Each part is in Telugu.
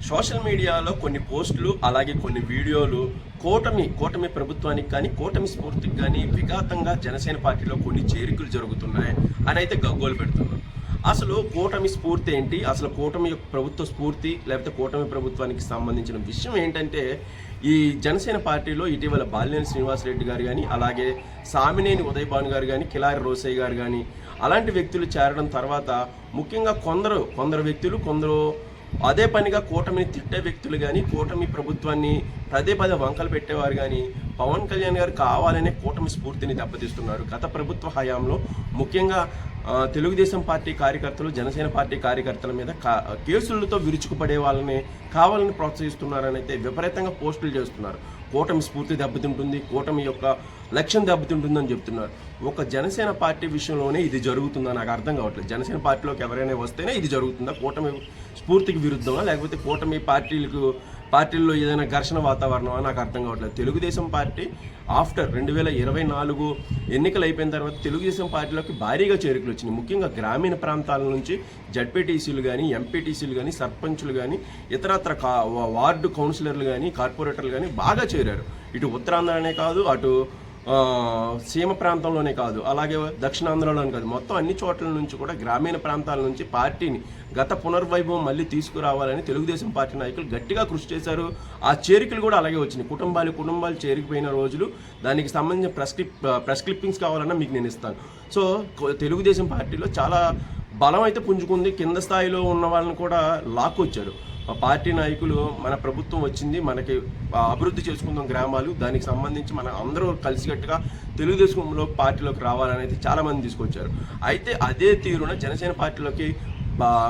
సోషల్ మీడియాలో కొన్ని పోస్టులు అలాగే కొన్ని వీడియోలు కూటమి ప్రభుత్వానికి కానీ కూటమి స్ఫూర్తికి కానీ విఘాతంగా జనసేన పార్టీలో కొన్ని చేరికలు జరుగుతున్నాయి అని అయితే గగ్గోలు పెడుతున్నారు. అసలు కూటమి స్ఫూర్తి ఏంటి, అసలు కూటమి యొక్క ప్రభుత్వ స్ఫూర్తి లేకపోతే కూటమి ప్రభుత్వానికి సంబంధించిన విషయం ఏంటంటే, ఈ జనసేన పార్టీలో ఇటీవల బాలినేని శ్రీనివాసరెడ్డి గారు కానీ అలాగే సామినేని ఉదయభాను గారు కానీ కిలారి రోసయ్య గారు కానీ అలాంటి వ్యక్తులు చేరడం తర్వాత ముఖ్యంగా కొందరు వ్యక్తులు అదే పనిగా కూటమిని తిట్టే వ్యక్తులు కానీ కూటమి ప్రభుత్వాన్ని పదే వంకలు పెట్టేవారు కానీ పవన్ కళ్యాణ్ గారు కావాలనే కూటమి స్ఫూర్తిని దెబ్బతీస్తున్నారు. గత ప్రభుత్వ హయాంలో ముఖ్యంగా తెలుగుదేశం పార్టీ కార్యకర్తలు జనసేన పార్టీ కార్యకర్తల మీద కేసులతో విరుచుకుపడే వాళ్ళని కావాలని ప్రోత్సహిస్తున్నారని అయితే విపరీతంగా పోస్టులు చేస్తున్నారు. కూటమి స్ఫూర్తి దెబ్బతింటుంది, కూటమి యొక్క లక్ష్యం దెబ్బతింటుందని చెప్తున్నారు. ఒక జనసేన పార్టీ విషయంలోనే ఇది జరుగుతుందా నాకు అర్థం కావట్లేదు. జనసేన పార్టీలోకి ఎవరైనా వస్తేనే ఇది జరుగుతుందా, కూటమి స్ఫూర్తికి విరుద్ధమా లేకపోతే కూటమి పార్టీల్లో ఏదైనా ఘర్షణ వాతావరణమా నాకు అర్థం కావట్లేదు. తెలుగుదేశం పార్టీ ఆఫ్టర్ 2024 ఎన్నికలు అయిపోయిన తర్వాత తెలుగుదేశం పార్టీలోకి భారీగా చేరికలు వచ్చినాయి. ముఖ్యంగా గ్రామీణ ప్రాంతాల నుంచి జడ్పీటీసీలు కానీ ఎంపీటీసీలు కానీ సర్పంచులు కానీ ఇతరత్ర వార్డు కౌన్సిలర్లు కానీ కార్పొరేటర్లు కానీ బాగా చేరారు. ఇటు ఉత్తరాంధ్రనే కాదు, అటు సీమ ప్రాంతంలోనే కాదు, అలాగే దక్షిణాంధ్రలోనే కాదు, మొత్తం అన్ని చోట్ల నుంచి కూడా గ్రామీణ ప్రాంతాల నుంచి పార్టీని గత పునర్వైభవం మళ్ళీ తీసుకురావాలని తెలుగుదేశం పార్టీ నాయకులు గట్టిగా కృషి చేశారు. ఆ చేరికలు కూడా అలాగే వచ్చినాయి. కుటుంబాలు చేరికపోయిన రోజులు, దానికి సంబంధించిన ప్రెస్ క్లిప్పింగ్స్ కావాలన్నా మీకు నేను ఇస్తాను. సో తెలుగుదేశం పార్టీలో చాలా బలం అయితే పుంజుకుంది. కింద స్థాయిలో ఉన్న వాళ్ళని కూడా లాక్కొచ్చారు. పార్టీ నాయకులు మన ప్రభుత్వం వచ్చింది, మనకి అభివృద్ధి చేసుకుందాం గ్రామాలు, దానికి సంబంధించి మన అందరూ కలిసికట్టుగా తెలుగుదేశంలో పార్టీలోకి రావాలనేది చాలామంది తీసుకొచ్చారు. అయితే అదే తీరున జనసేన పార్టీలోకి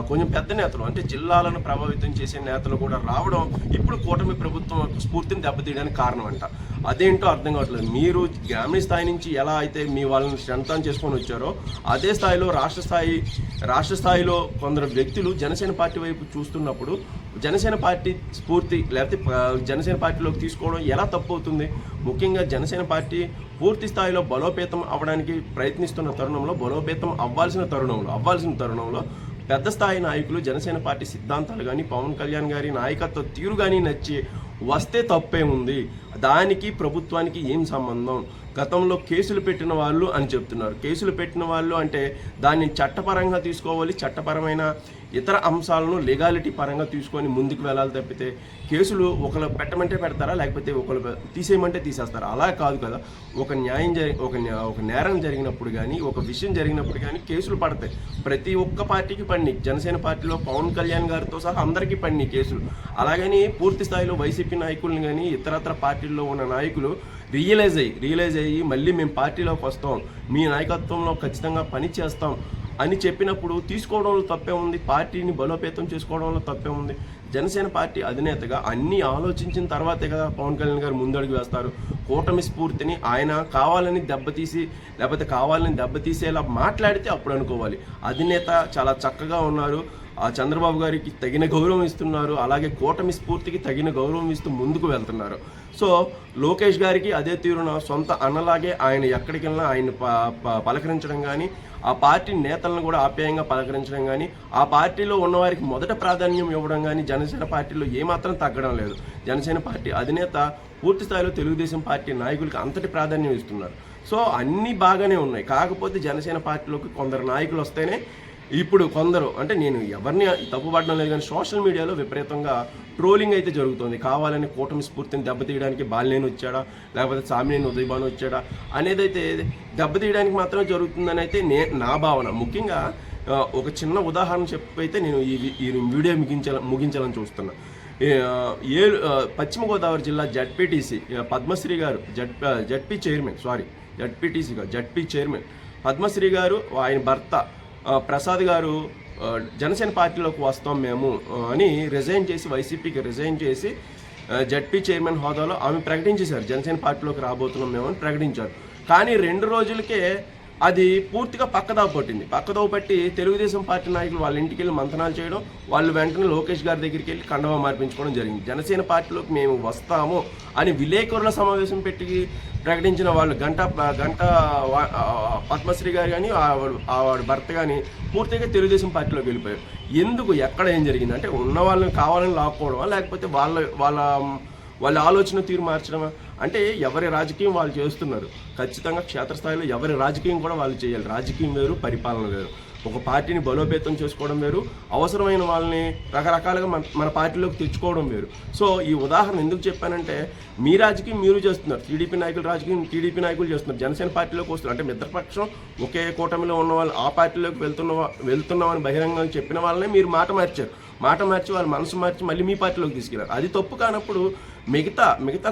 కొంచెం పెద్ద నేతలు అంటే జిల్లాలను ప్రభావితం చేసే నేతలు కూడా రావడం ఇప్పుడు కూటమి ప్రభుత్వం స్ఫూర్తిని దెబ్బతీయడానికి కారణం అంట. అదేంటో అర్థం కావట్లేదు. మీరు గ్రామీణ స్థాయి నుంచి ఎలా అయితే మీ వాళ్ళని స్ట్రెంథన్ చేసుకొని వచ్చారో అదే స్థాయిలో రాష్ట్ర స్థాయిలో కొందరు వ్యక్తులు జనసేన పార్టీ వైపు చూస్తున్నప్పుడు జనసేన పార్టీ స్ఫూర్తి లేకపోతే జనసేన పార్టీలోకి తీసుకోవడం ఎలా తప్పు అవుతుంది? ముఖ్యంగా జనసేన పార్టీ పూర్తి స్థాయిలో బలోపేతం అవ్వడానికి ప్రయత్నిస్తున్న తరుణంలో, బలోపేతం అవ్వాల్సిన తరుణంలో పెద్ద స్థాయి నాయకులు జనసేన పార్టీ సిద్ధాంతాలు కానీ పవన్ కళ్యాణ్ గారి నాయకత్వ తీరు కానీ నచ్చి వస్తే తప్పే ఉంది. దానికి ప్రభుత్వానికి ఏం సంబంధం? గతంలో కేసులు పెట్టిన వాళ్ళు అని చెప్తున్నారు. కేసులు పెట్టిన వాళ్ళు అంటే దాన్ని చట్టపరంగా తీసుకోవాలి, చట్టపరమైన ఇతర అంశాలను లీగాలిటీ పరంగా తీసుకొని ముందుకు వెళ్ళాలి తప్పితే కేసులు ఒకరు పెట్టమంటే పెడతారా లేకపోతే ఒకరు తీసేయమంటే తీసేస్తారా? అలా కాదు కదా. ఒక నేరం జరిగినప్పుడు కానీ ఒక విషయం జరిగినప్పుడు కానీ కేసులు పడతాయి. ప్రతి ఒక్క పార్టీకి పడినాయి. జనసేన పార్టీలో పవన్ కళ్యాణ్ గారితో సహా అందరికీ పడినాయి కేసులు. అలాగని పూర్తి స్థాయిలో వైసీపీ నాయకులను కానీ ఇతరత్ర పార్టీల్లో ఉన్న నాయకులు రియలైజ్ అయ్యి మళ్ళీ మేము పార్టీలోకి వస్తాం, మీ నాయకత్వంలో ఖచ్చితంగా పని చేస్తాం అని చెప్పినప్పుడు తీసుకోవడంలో తప్పే ఉంది, పార్టీని బలోపేతం చేసుకోవడంలో తప్పే ఉంది. జనసేన పార్టీ అధినేతగా అన్నీ ఆలోచించిన తర్వాతే కదా పవన్ కళ్యాణ్ గారు ముందడుగు వేస్తారు. కూటమి స్ఫూర్తిని ఆయన కావాలని దెబ్బతీసేలా మాట్లాడితే అప్పుడు అనుకోవాలి. అధినేత చాలా చక్కగా ఉన్నారు, ఆ చంద్రబాబు గారికి తగిన గౌరవం ఇస్తున్నారు, అలాగే కూటమి స్ఫూర్తికి తగిన గౌరవం ఇస్తూ ముందుకు వెళ్తున్నారు. సో లోకేష్ గారికి అదే తీరున సొంత అన్నలాగే ఆయన ఎక్కడికి వెళ్ళినా ఆయన పలకరించడం కానీ, ఆ పార్టీ నేతలను కూడా ఆప్యాయంగా పలకరించడం కానీ, ఆ పార్టీలో ఉన్నవారికి మొదట ప్రాధాన్యం ఇవ్వడం కానీ జనసేన పార్టీలో ఏమాత్రం తగ్గడం లేదు. జనసేన పార్టీ అధినేత పూర్తి స్థాయిలో తెలుగుదేశం పార్టీ నాయకులకి అంతటి ప్రాధాన్యం ఇస్తున్నారు. సో అన్నీ బాగానే ఉన్నాయి. కాకపోతే జనసేన పార్టీలోకి కొందరు నాయకులు వస్తేనే ఇప్పుడు కొందరు, అంటే నేను ఎవరిని తప్పుపడడం లేదు కానీ సోషల్ మీడియాలో విపరీతంగా ట్రోలింగ్ అయితే జరుగుతుంది. కావాలని కూటమి స్ఫూర్తిని దెబ్బతీయడానికి బాలినేని వచ్చాడా లేకపోతే సామినేని ఉదయభాను వచ్చాడా అనేది అయితే దెబ్బతీయడానికి మాత్రమే జరుగుతుందని అయితే నా భావన. ముఖ్యంగా ఒక చిన్న ఉదాహరణ చెప్పైతే నేను ఈ వీడియో ముగించాలని చూస్తున్నా. పశ్చిమ గోదావరి జిల్లా జడ్పీటీసీ పద్మశ్రీ గారు జడ్పీ చైర్మన్ పద్మశ్రీ గారు, ఆయన భర్త ప్రసాద్ గారు జనసేన పార్టీలోకి వస్తాం మేము అని వైసీపీకి రిజైన్ చేసి జడ్పీ చైర్మన్ హోదాలో ఆమె ప్రకటించేశారు. జనసేన పార్టీలోకి రాబోతున్నాం మేము అని ప్రకటించారు. కానీ 2 రోజులకే అది పూర్తిగా పక్కదావ పట్టి తెలుగుదేశం పార్టీ నాయకులు వాళ్ళ ఇంటికి వెళ్ళి మంతనాలు చేయడం, వాళ్ళు వెంటనే లోకేష్ గారి దగ్గరికి వెళ్ళి కండవా మార్పించుకోవడం జరిగింది. జనసేన పార్టీలోకి మేము వస్తాము అని విలేకరుల సమావేశం పెట్టి ప్రకటించిన వాళ్ళు గంటా పద్మశ్రీ గారు కానీ ఆవిడ భర్త కానీ పూర్తిగా తెలుగుదేశం పార్టీలోకి వెళ్ళిపోయారు. ఎందుకు, ఎక్కడ ఏం జరిగింది అంటే ఉన్న వాళ్ళని కావాలని లాక్కోవడమా, లేకపోతే వాళ్ళ ఆలోచన తీరు మార్చడమా? అంటే ఎవరి రాజకీయం వాళ్ళు చేస్తున్నారు. ఖచ్చితంగా క్షేత్రస్థాయిలో ఎవరి రాజకీయం కూడా వాళ్ళు చేయాలి. రాజకీయం వేరు, పరిపాలన వేరు. ఒక పార్టీని బలోపేతం చేసుకోవడం వేరు, అవసరమైన వాళ్ళని రకరకాలుగా మన పార్టీలోకి తెచ్చుకోవడం వేరు. సో ఈ ఉదాహరణ ఎందుకు చెప్పానంటే, మీ రాజకీయం మీరు చేస్తున్నారు, టీడీపీ నాయకులు రాజకీయం టీడీపీ నాయకులు చేస్తున్నారు, జనసేన పార్టీలోకి వస్తున్నారు. అంటే మిత్రపక్షం ఒకే కూటమిలో ఉన్న వాళ్ళు ఆ పార్టీలోకి వెళ్తున్నామని బహిరంగంగా చెప్పిన వాళ్ళనే మీరు మాట మార్చి వాళ్ళ మనసు మార్చి మళ్ళీ మీ పార్టీలోకి తీసుకెళ్లారు. అది తప్పు కానప్పుడు మిగతా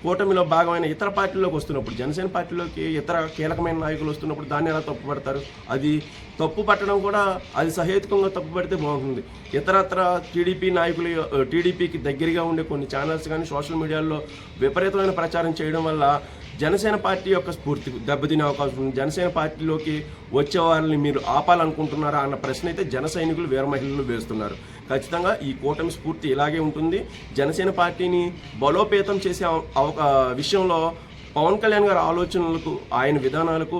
కూటమిలో భాగమైన ఇతర పార్టీలోకి వస్తున్నప్పుడు, జనసేన పార్టీలోకి ఇతర కీలకమైన నాయకులు వస్తున్నప్పుడు దాన్ని ఎలా తప్పు పడతారు? అది తప్పు పట్టడం కూడా అది సహేతుకంగా తప్పు పడితే బాగుంటుంది. ఇతరత్ర టీడీపీకి దగ్గరగా ఉండే కొన్ని ఛానల్స్ కానీ సోషల్ మీడియాలో విపరీతమైన ప్రచారం చేయడం వల్ల జనసేన పార్టీ యొక్క స్ఫూర్తి దెబ్బతినే అవకాశం ఉంది. జనసేన పార్టీలోకి వచ్చే వాళ్ళని మీరు ఆపాలనుకుంటున్నారా అన్న ప్రశ్న అయితే జన సైనికులు, వీర మహిళలు వేస్తున్నారు. ఖచ్చితంగా ఈ కూటమి స్ఫూర్తి ఇలాగే ఉంటుంది. జనసేన పార్టీని బలోపేతం చేసే విషయంలో పవన్ కళ్యాణ్ గారి ఆలోచనలకు, ఆయన విధానాలకు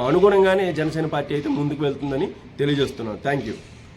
అనుగుణంగానే జనసేన పార్టీ అయితే ముందుకు వెళ్తుందని తెలియజేస్తున్నాను. Thank you.